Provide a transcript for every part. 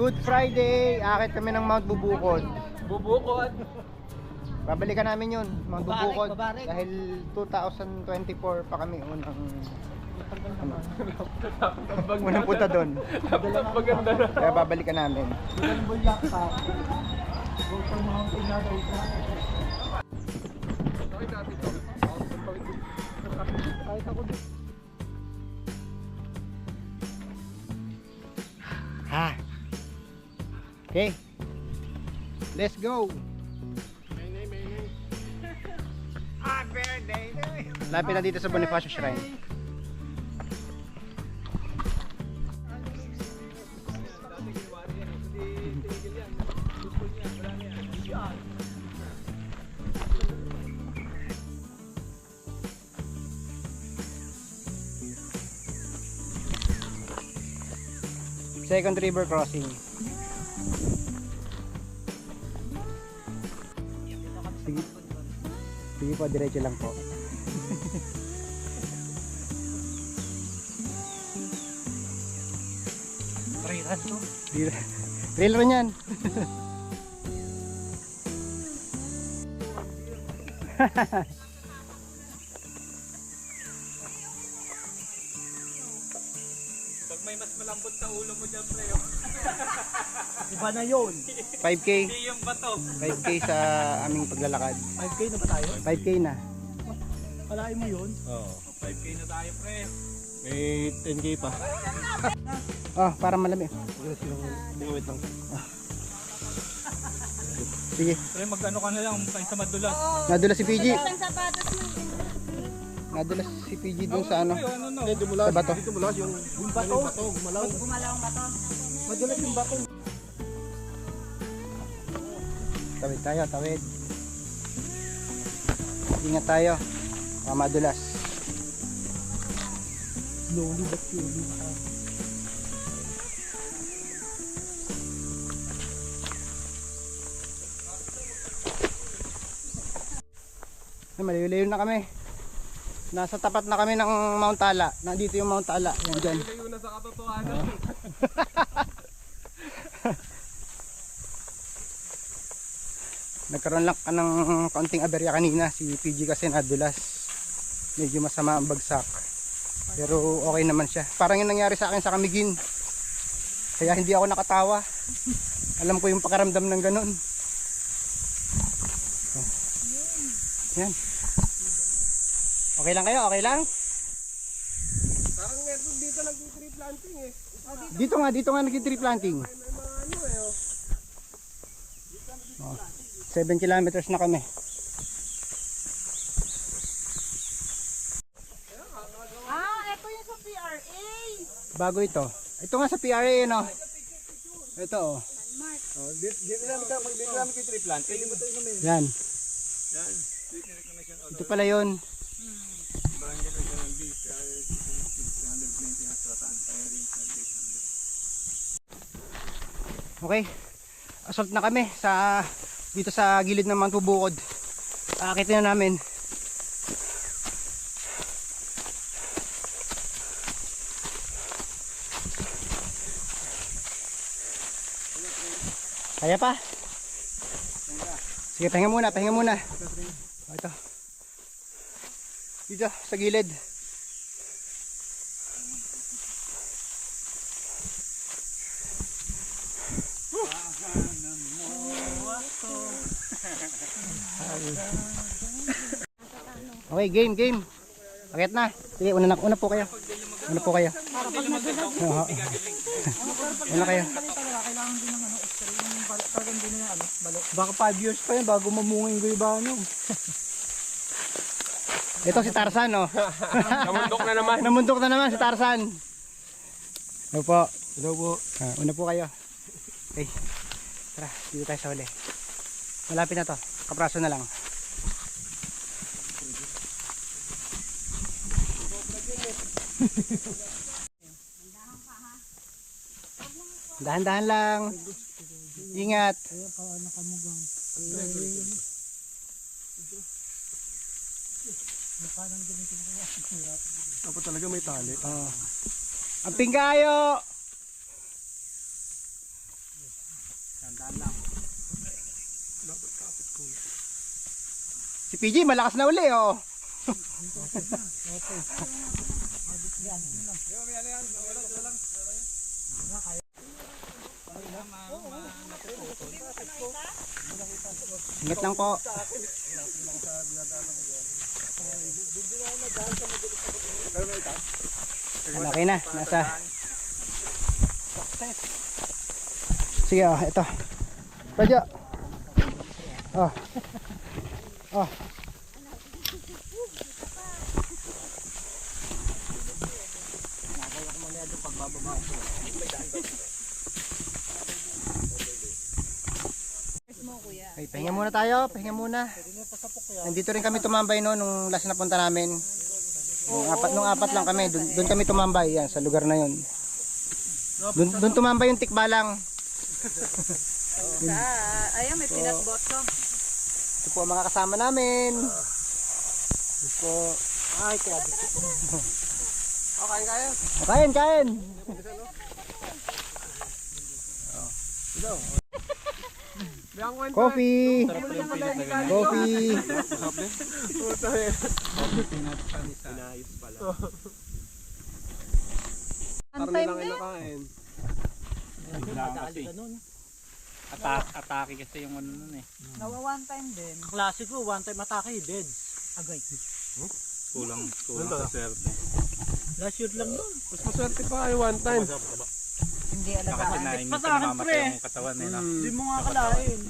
Good Friday! Akit kami ng Mount Bubukod. Bubukod. Babalikan namin yun, Mount Bubukod. Babarik. Dahil 2024 pa kami unang punta doon. Maganda na. Kaya babalikan namin. Ha. Okay. Let's go. Lapit na dito sa Bonifacio Shrine. Second river crossing. Sige. Sige po, diretso lang po. Trairan to. Trail run yan. Pag may mas malambot sa ulo mo dyan, pre. Iba na yun. 5K. Hindi yung bato. 5K sa aming paglalakad. 5K na ba tayo? 5K na. Kalain mo yun? Oo. 5K na tayo, pre. May 10K pa. Oh, para malamig. Wait lang. Sige. Pre, mag-ano ka na lang kaysa madulas. Nadulas si PG. Ang sapatos mo. Nadulas si PG dun sa ano. Hindi, dumulas. Sa bato. Dito dumulas yung bato. Gumalaw. Gumalaw ba to? Madulas yung bato. Tawid tayo, tawid. Ingat tayo. Baka madulas. Slowly but surely. Ay, malayo-layo na kami. Nasa tapat na kami ng Mount Tala. Nandito yung Mount Tala. Yan dyan. Layo na sa katotohanan. Nagkaroon lang ka ng kaunting aberya kanina. Si PG kasi nadulas. Medyo masama ang bagsak. Pero okay naman siya. Parang yung nangyari sa akin sa Camiguin. Kaya hindi ako nakatawa. Alam ko yung pakaramdam ng ganun. Yan. Okay lang kayo? Okay lang? Parang meron dito nag-tree planting eh. Dito nga nag-tree planting. Oh, 7 kilometers na kami. Ito yung sa PRA. Bago ito. Ito nga sa PRA, no? Ito, oh. Dito lang mag-tree planting. Hindi mo ito inumin. Yan. Ito pala yun. Okay. Assault na kami sa dito sa gilid ng Mount Bubukod. Aakitin na namin. Kaya pa? Sige, pahinga muna, pahinga muna. Ito. Dito, sa gilid. Okay, game. Akit na. Sige, una po kayo. Una po kayo. Oo. Una kayo. Kailangan din ng x-ray. Parang din ng balok. Baka 5 years pa yan bago mamungin ko yung ano. Ito si Tarzan, oh. Namundok na naman. Namundok na naman si Tarzan. Hello po. Hello po. Una po kayo. Okay. Tara, dito tayo sa huli. Malapit na to. Kapraso na lang. Dahan-dahan lang. Ingat. Dapat talaga may tali. Ang pinggayo. PG, malakas na uli, oh. Ingat lang po. Okay na, nasa. Sige, oh, ito. Radyo. Oh. Oh. Okay, pahinga muna tayo, pahinga muna. Nandito rin kami tumambay no nung last na punta namin. Nung apat lang kami, doon kami tumambay yan sa lugar na yon. Doon tumambay yung tikbalang. Ayun, may peanut butter. Ito po ang mga kasama namin. Ito po. Ay, kaya dito. Okay, kayo. Kain. Coffee. Coffee. One time din. Atake kasi yung ano nun eh. Nawa one time din. Klasiko, one time atake, dead. Agay. Kulang sa swerte. Last year lang nun. Mas maswerte pa kayo one time. Hindi Kasi alagaan. na hindi Pa ka sa akin, namamatay pre. yung katawan eh. No? Hindi mo nga kalain.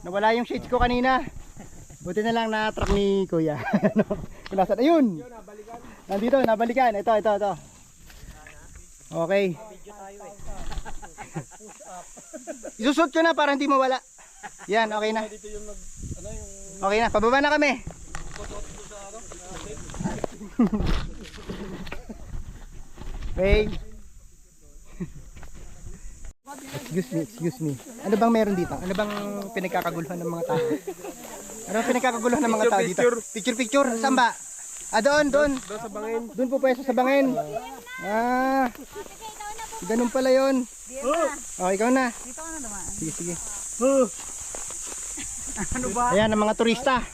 Nawala yung shades ko kanina. Buti na lang na-track ni Kuya. Kung nasaan, ayun. Nandito, nabalikan. Ito. Okay. Isusot ko na para hindi mawala. Yan, okay na. Okay na, pababa na kami. Wait. Excuse me. Ano bang meron dito? Ano bang pinagkakaguluhan ng mga tao? Ano bang pinagkakaguluhan ng mga tao dito? Picture. Saan ba? Ah, doon. Doon sa bangin. Doon po pwesto sa bangin. Ah. Ganun pala 'yon. Oh, ikaw na. Dito ka na naman. Sige. Ano ba? Ayan ang mga turista.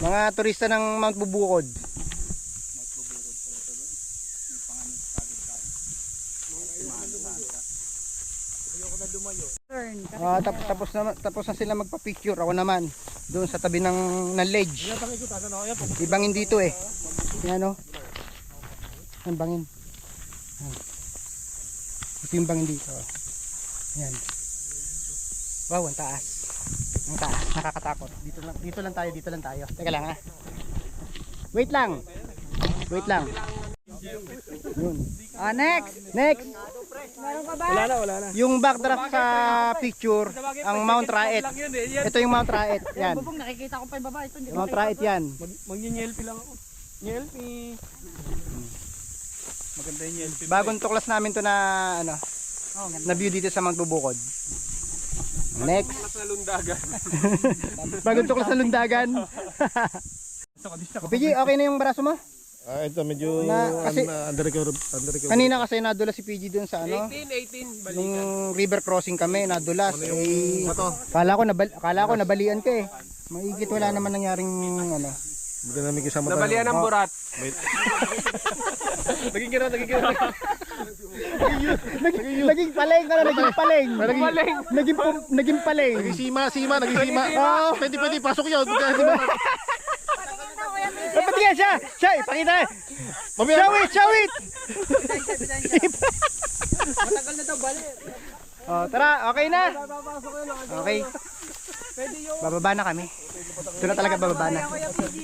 Mga turista ng Mount Bubukod. Turn. Tapos na sila magpa-picture. Ako naman doon sa tabi ng ledge. Ibangin dito eh. Yan oh. Ang bangin. Yan. Ito yung bangin dito. Yan. Wow, ang taas. Ang taas, nakakatakot. Dito lang tayo. Teka lang ha. Wait lang. Yun. Ah, next. Meron ka ba? Wala na. Yung backdrop sa picture, ang Mount Raet. Ito yung Mount Raet. Yan. Bubong, nakikita ko pa yung baba. Ito, hindi ko Mount Raet yan. Mag-nyelpi lang ako. Nyelpi. Maganda yung yelpin. Bagong tuklas namin to na ano, Oh, ganda. na view dito sa Mount Bubukod. Next. Sa lundagan. Bagong tuklas sa lundagan. PG, okay na yung braso mo? Ito medyo Kasi undercover. kanina kasi nadulas si PG dun sa ano, 18. nung river crossing kami, nadulas. Kala ko nabalian ka eh. Maigit wala naman nangyaring ano. Hindi namin kasama tayo. Nabalian ng burat. Naging kira. Naging paleng ka na, naging paleng. Naging paleng. Naging sima. Oo, pwede pasok yun. Dapat nga siya! Ipakita! Show it! Matagal na daw balik. Oh, tara, okay na. Okay. Bababa na kami. Ito na talaga bababa na. Kuya PG.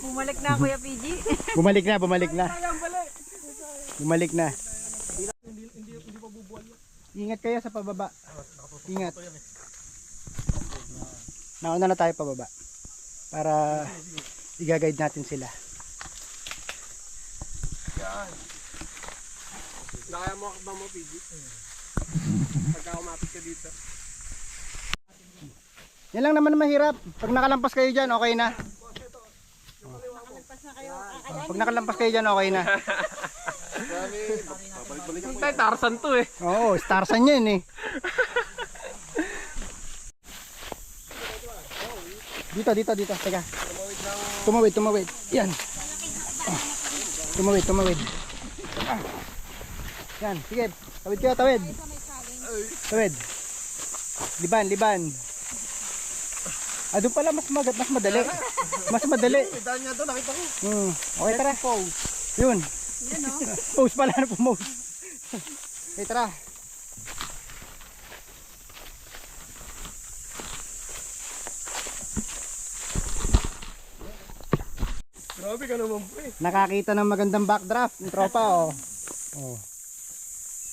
Bumalik na, Kuya PG. Bumalik na. Ingat kayo sa pababa. Ingat. Nauna na tayo pababa. Para i-guide natin sila. Nakaya mo ba mo, PG? Pagka umapit ka dito. Yan lang naman mahirap. Pag nakalampas kayo dyan, okay na. Pag nakalampas kayo dyan, okay na. Tay, Tarzan to eh. Oo, Starsan yan eh. Dito. Teka. Tumawid. Yan. Tumawid. Yan, sige. Tawid. Liban. Doon pala mas madali. Mas madali. Daan niya to, nakita ko. Okay, tara. Yun. Pose pala na pumose. Okay, tara. Grabe ka naman pre. Nakakita ng magandang backdraft ng tropa, oh. Oh.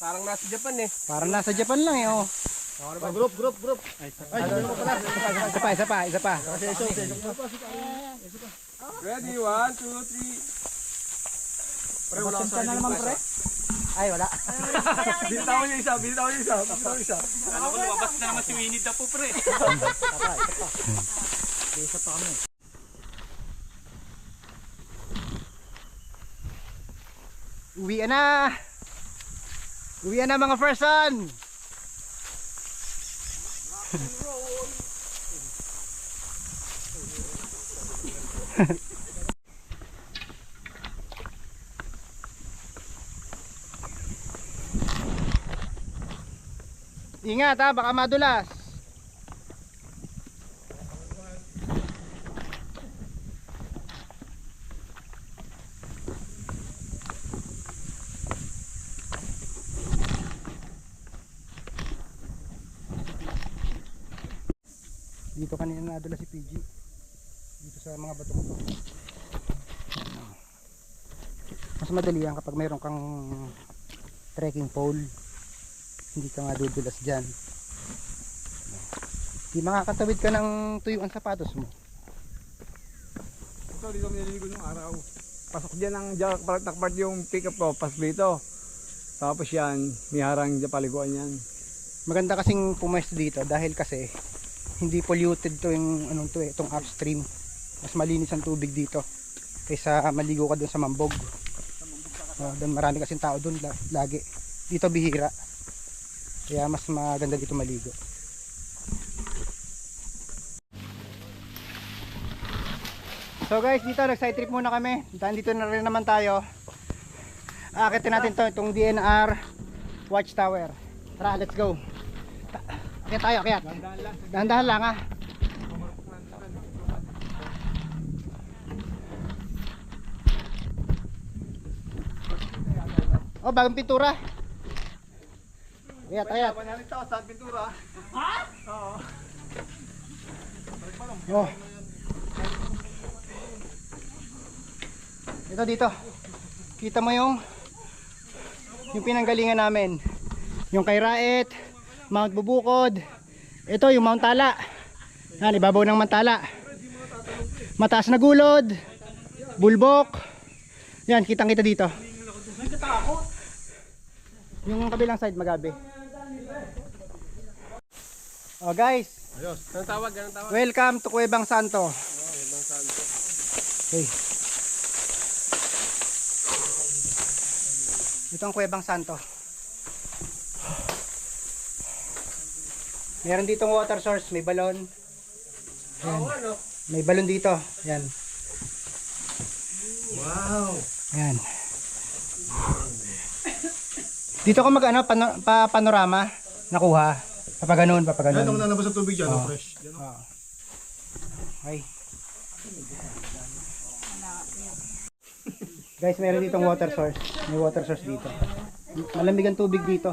Parang nasa Japan eh. Parang nasa Japan lang eh, oh. Group. Ay, ano pa pala? Isa pa. Ready, 1, 2, 3. Pre, wala Pasensya na naman pre. Ay, wala. Binitawan niya isa. Alam ko lumabas na naman si Winnie the Pooh, pre. Isa pa kami. Uwian na mga person. Ingat ha, baka madulas. Dito kanina nadulas si PG. Dito sa mga batong ito. Mas madali yan kapag mayroon kang trekking pole. Hindi ka nga dudulas dyan. Di makakatawid ka ng tuyuan sapatos mo. Ito, dito kami naliligo ng araw. Pasok dyan ang nakpart yung pick up ko, pasok dito. Tapos yan, may harang dyan paliguan yan. Maganda kasing pumesto dito dahil kasi hindi polluted to yung itong upstream. Mas malinis ang tubig dito kaysa maligo ka doon sa Mambog. Doon marami kasing tao doon lagi. Dito bihira. Kaya mas maganda dito maligo. So guys, dito nag-side trip muna kami. Dito na rin naman tayo. Aakitin natin itong DNR Watchtower. Tara, let's go. Akyat tayo, akyat. Dahan-dahan lang ha. Oh, bagong pintura. Akyat. Panalit ako sa pintura. Oh. Ito dito. Kita mo yung pinanggalingan namin. Yung kay Raet, Mount Bubukod. Ito yung Mount Tala. Yan, ibabaw ng Mantala. Mataas na gulod. Bulbok. Yan, kitang-kita dito. Yung kabilang side magabi. Oh guys, Anong tawag? welcome to Cuevang Santo. Okay. Ito ang Cuevang Santo. Meron ditong water source, may balon. Yan. May balon dito. Yan. Wow. Yan. Dito ko panorama nakuha. Papaganon. Ano na nabas sa tubig dyan? Fresh. Okay. Guys, meron ditong water source. May water source dito. Malamig ang tubig dito.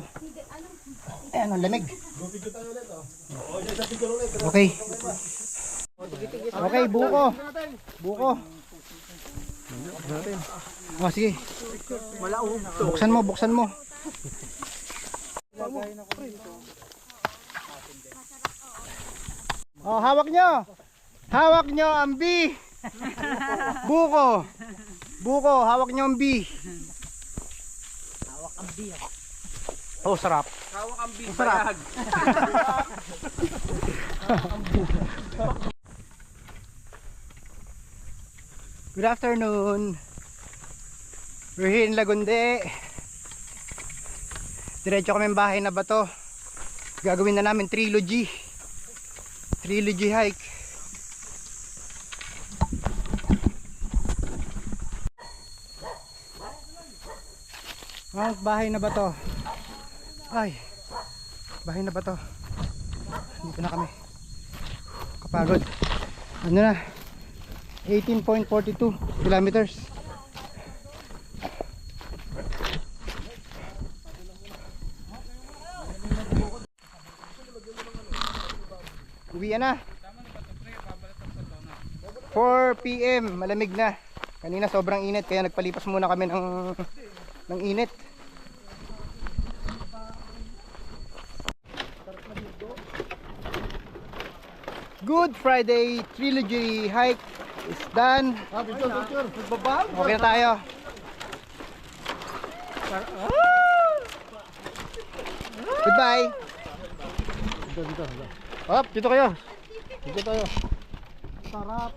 Ayan, ang lamig. Okay. Okay, buko. Oh, sige. Buksan mo. Oh, hawak nyo ang B. Buko, hawak nyo ang B. Hawak ang B. Oh, sarap. Hawak ang big Sarap. Good afternoon. We're here in Lagunde. Diretso kami bahay na ba to. Gagawin na namin trilogy hike. Bahay na ba to? Ay, bahay na ba to? Dito na kami. Kapagod. Ano na? 18.42 kilometers. Uwi na. 4 PM, malamig na. Kanina sobrang init kaya nagpalipas muna kami ng init. Good Friday Trilogy hike is done. Okay na tayo. Goodbye. Hop, dito kayo. Dito tayo. Sarap.